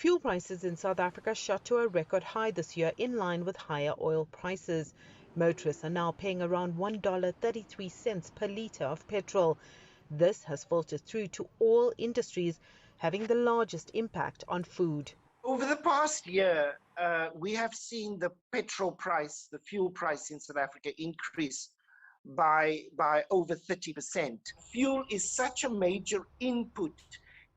Fuel prices in South Africa shot to a record high this year in line with higher oil prices. Motorists are now paying around $1.33 per litre of petrol. This has filtered through to all industries, having the largest impact on food. Over the past year, we have seen the petrol price, the fuel price in South Africa increase by over 30%. Fuel is such a major input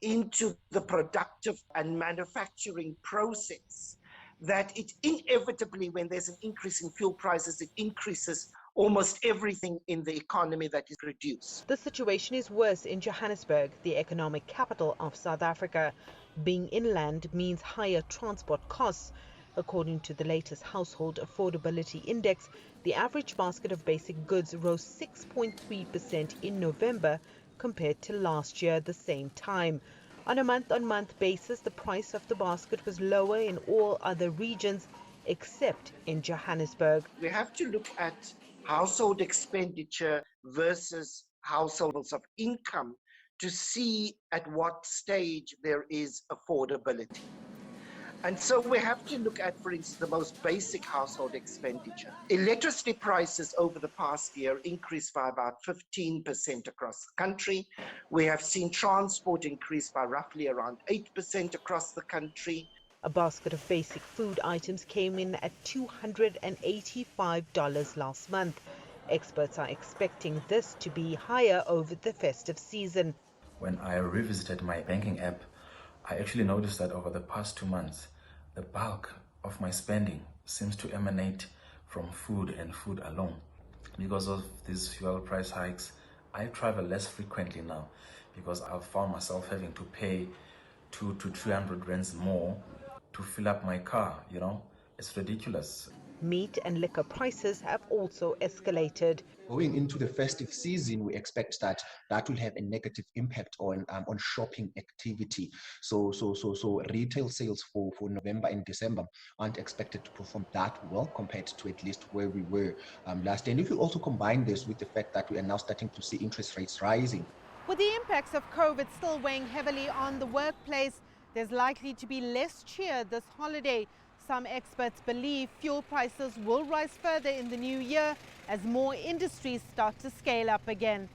into the productive and manufacturing process that it inevitably, when there's an increase in fuel prices, it increases almost everything in the economy that is produced. The situation is worse in Johannesburg, the economic capital of South Africa. Being inland means higher transport costs. According to the latest Household Affordability Index, the average basket of basic goods rose 6.3% in November compared to last year at the same time. On a month-on-month basis, the price of the basket was lower in all other regions except in Johannesburg. We have to look at household expenditure versus households of income to see at what stage there is affordability. And so we have to look at, for instance, the most basic household expenditure. Electricity prices over the past year increased by about 15% across the country. We have seen transport increase by roughly around 8% across the country. A basket of basic food items came in at $285 last month. Experts are expecting this to be higher over the festive season. When I revisited my banking app, I actually noticed that over the past 2 months, the bulk of my spending seems to emanate from food and food alone. Because of these fuel price hikes, I travel less frequently now because I've found myself having to pay 200 to 300 rands more to fill up my car, It's ridiculous. Meat and liquor prices have also escalated. Going into the festive season, we expect that will have a negative impact on shopping activity. So retail sales for November and December aren't expected to perform that well compared to at least where we were last year. And if you also combine this with the fact that we are now starting to see interest rates rising. With the impacts of COVID still weighing heavily on the workplace, there's likely to be less cheer this holiday. Some experts believe fuel prices will rise further in the new year as more industries start to scale up again.